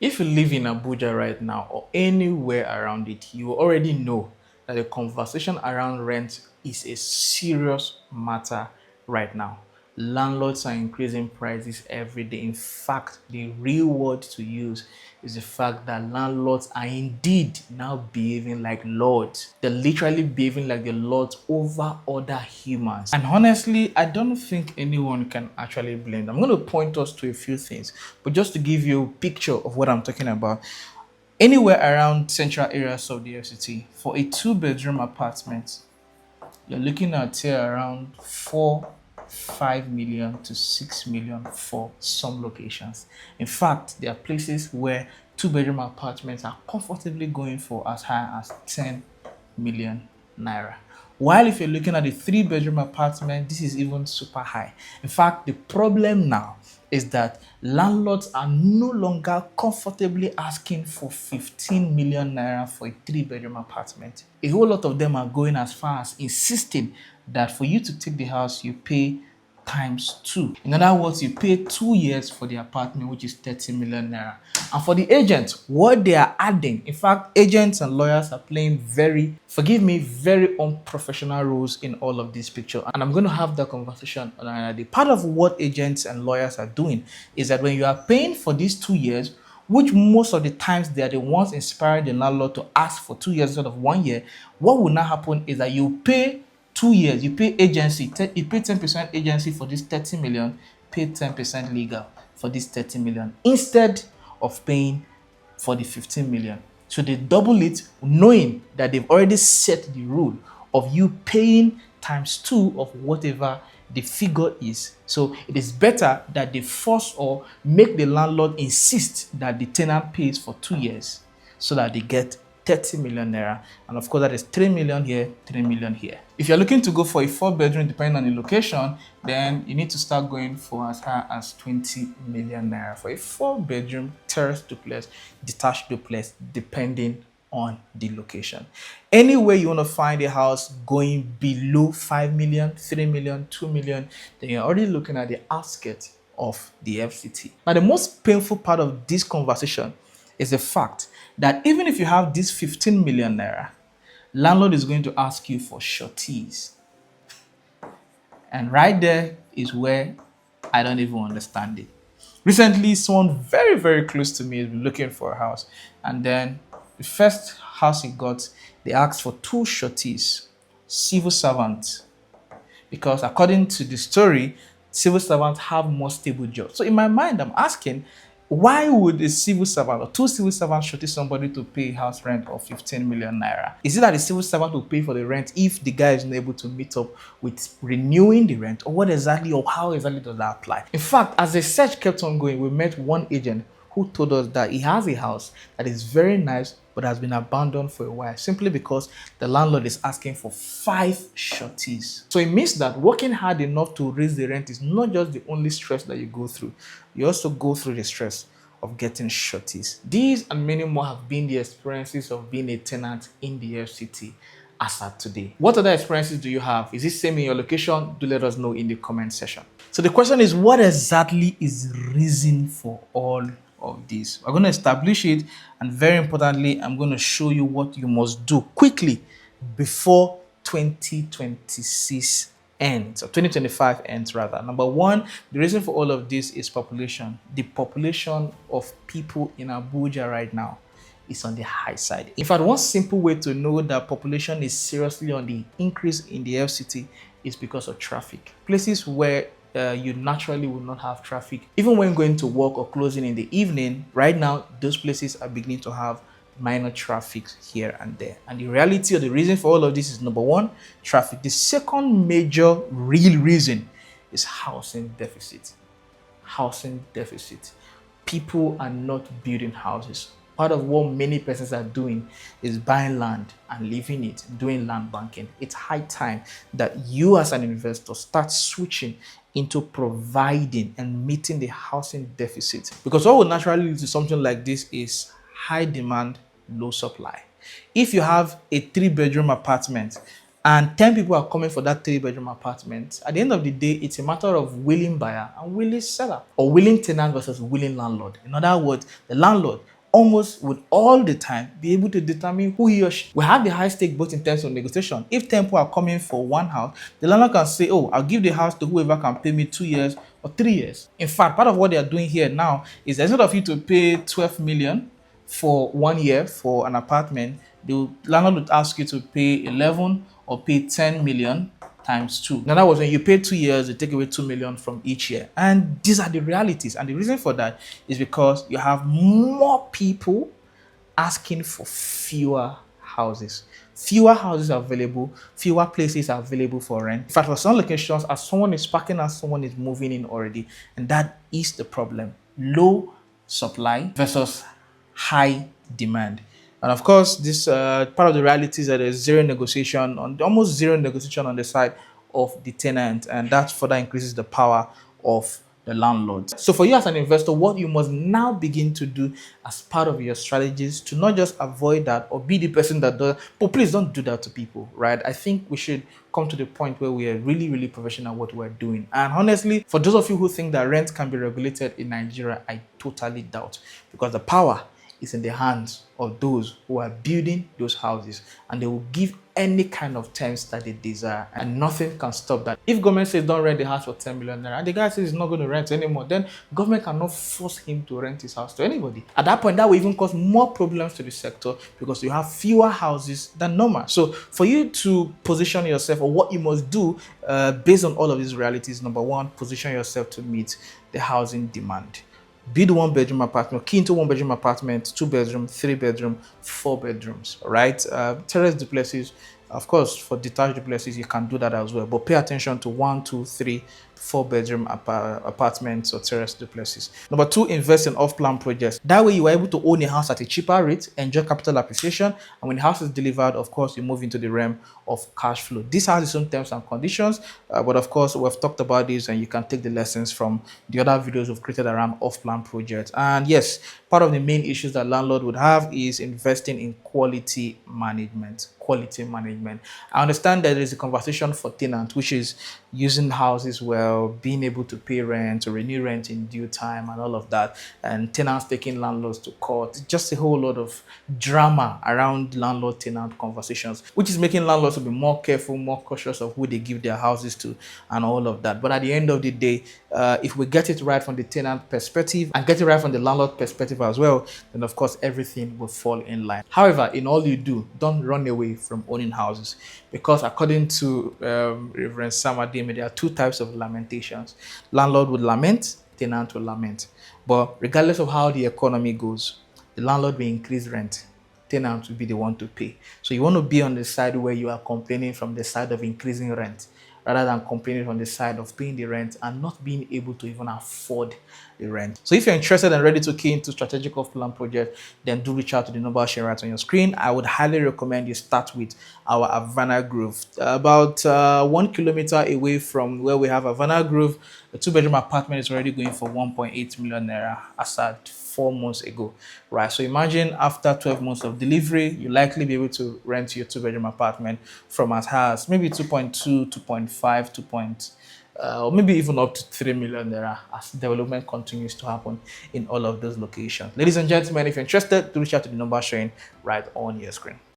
If you live in Abuja right now or anywhere around it, you already know that the conversation around rent is a serious matter right now. Landlords are increasing prices every day. In fact, the real word to use is the fact that landlords are indeed now behaving like lords. They're literally behaving like the lords over other humans. And honestly, I don't think anyone can actually blame them. I'm going to point us to a few things, but just to give you a picture of what I'm talking about. Anywhere around central areas of the FCT, for a two-bedroom apartment, you're looking at here around 5 million to 6 million for some locations. In fact, there are places where two-bedroom apartments are comfortably going for as high as 10 million naira. While if you're looking at a three-bedroom apartment, this is even super high. In fact, the problem now is that landlords are no longer comfortably asking for 15 million naira for a three-bedroom apartment. A whole lot of them are going as far as insisting that for you to take the house, you pay times 2. In other words, you pay 2 years for the apartment, which is 30 million naira. And for the agents, what they are adding, in fact, agents and lawyers are playing very unprofessional roles in all of this picture. And I'm going to have that conversation on another day. Part of what agents and lawyers are doing is that when you are paying for these 2 years, which most of the times they are the ones inspiring the landlord to ask for 2 years instead of 1 year, what will now happen is that you pay 2 years, you pay agency, you pay 10% agency for this 30 million, pay 10% legal for this 30 million instead of paying for the 15 million. So they double it, knowing that they've already set the rule of you paying times 2 of whatever the figure is. So it is better that they force or make the landlord insist that the tenant pays for 2 years so that they get 30 million naira. And of course, that is 3 million here, 3 million here. If you're looking to go for a 4-bedroom, depending on the location, then you need to start going for as high as 20 million naira for a 4-bedroom terrace duplex, detached duplex, depending on the location. Anywhere you want to find a house going below 5 million, 3 million, 2 million, then you're already looking at the outskirts of the FCT. Now, the most painful part of this conversation is the fact that even if you have this 15 million naira, landlord is going to ask you for sureties. And right there is where I don't even understand it. Recently, someone very, very close to me has been looking for a house. And then the first house he got, they asked for 2 sureties, civil servants. Because according to the story, civil servants have more stable jobs. So in my mind, I'm asking, why would a civil servant or 2 civil servants surety somebody to pay house rent of 15 million naira? Is it that the civil servant will pay for the rent if the guy is not able to meet up with renewing the rent? Or what exactly, or how exactly does that apply? In fact, as the search kept on going, we met one agent who told us that he has a house that is very nice but has been abandoned for a while simply because the landlord is asking for 5 sureties. So it means that working hard enough to raise the rent is not just the only stress that you go through. You also go through the stress of getting sureties. These and many more have been the experiences of being a tenant in the FCT as at today. What other experiences do you have? Is it same in your location? Do let us know in the comment section. So the question is, what exactly is the reason for all of this? We're going to establish it, and very importantly, I'm going to show you what you must do quickly before 2026 ends, or 2025 ends rather. Number one, the reason for all of this is population. The population of people in Abuja right now is on the high side. In fact, one simple way to know that population is seriously on the increase in the FCT is because of traffic. Places where you naturally will not have traffic, even when going to work or closing in the evening, right now, those places are beginning to have minor traffic here and there. And the reality or the reason for all of this is, number one, traffic. The second major real reason is housing deficit. Housing deficit. People are not building houses. Part of what many persons are doing is buying land and leaving it, doing land banking. It's high time that you as an investor start switching into providing and meeting the housing deficit. Because what will naturally lead to something like this is high demand, low supply. If you have a 3-bedroom apartment and 10 people are coming for that 3 bedroom apartment, at the end of the day, it's a matter of willing buyer and willing seller, or willing tenant versus willing landlord. In other words, the landlord almost would all the time be able to determine who he or she will have the high stake both in terms of negotiation. If 10 people are coming for one house, the landlord can say, oh, I'll give the house to whoever can pay me 2 years or 3 years. In fact, part of what they are doing here now is instead of you to pay 12 million for 1 year for an apartment, the landlord would ask you to pay 11 or pay 10 million times two. Now that was when you pay 2 years, they take away 2 million from each year. And these are the realities. And the reason for that is because you have more people asking for fewer houses. Fewer houses are available, fewer places are available for rent. In fact, for some locations, as someone is parking, as someone is moving in already, and that is the problem. Low supply versus high demand. And of course, this part of the reality is that there's zero negotiation on almost zero negotiation on the side of the tenant, and that further increases the power of the landlord. So for you as an investor, what you must now begin to do as part of your strategies to not just avoid that or be the person that does, but please don't do that to people, right? I think we should come to the point where we are really, really professional at what we're doing. And honestly, for those of you who think that rent can be regulated in Nigeria, I totally doubt, because the power is in the hands of those who are building those houses, and they will give any kind of terms that they desire, and nothing can stop that. If government says don't rent the house for 10 million naira and the guy says he's not going to rent anymore, then government cannot force him to rent his house to anybody. At that point, that will even cause more problems to the sector because you have fewer houses than normal. So for you to position yourself, or what you must do based on all of these realities, number one, position yourself to meet the housing demand. Build 1 bedroom apartment, key into 1 bedroom apartment, 2 bedroom, 3 bedroom, 4 bedrooms, right? Terrace duplexes, of course, for detached duplexes, you can do that as well. But pay attention to 1, 2, 3, 4 bedroom apartments or terrace duplexes. Number two, invest in off-plan projects. That way you are able to own a house at a cheaper rate, enjoy capital appreciation, and when the house is delivered, of course, you move into the realm of cash flow. This has its own terms and conditions, but of course, we've talked about this, and you can take the lessons from the other videos we've created around off-plan projects. And yes, part of the main issues that landlord would have is investing in quality management. Quality management. I understand that there is a conversation for tenants, which is using houses well, being able to pay rent, to renew rent in due time, and all of that, and tenants taking landlords to court. Just a whole lot of drama around landlord-tenant conversations, which is making landlords to be more careful, more cautious of who they give their houses to, and all of that. But at the end of the day, if we get it right from the tenant perspective and get it right from the landlord perspective as well, then of course everything will fall in line. However, in all you do, don't run away from owning houses, because according to Reverend Sam Ademi, there are two types of lamentations. Landlord would lament, tenant will lament. But regardless of how the economy goes, the landlord will increase rent, tenant will be the one to pay. So you want to be on the side where you are complaining from the side of increasing rent, rather than complaining from the side of paying the rent and not being able to even afford the rent. So if you're interested and ready to key into strategic off-plan project, then do reach out to the number shared right on your screen. I would highly recommend you start with our Havana Grove. About 1 kilometer away from where we have Havana Grove, a 2 bedroom apartment is already going for 1.8 million naira as at 4 months ago, right? So imagine after 12 months of delivery, you'll likely be able to rent your 2 bedroom apartment from as high as maybe 2.2, 2.5, 2. Or maybe even up to 3 million naira as development continues to happen in all of those locations. Ladies and gentlemen, if you're interested, do reach out to the number showing right on your screen.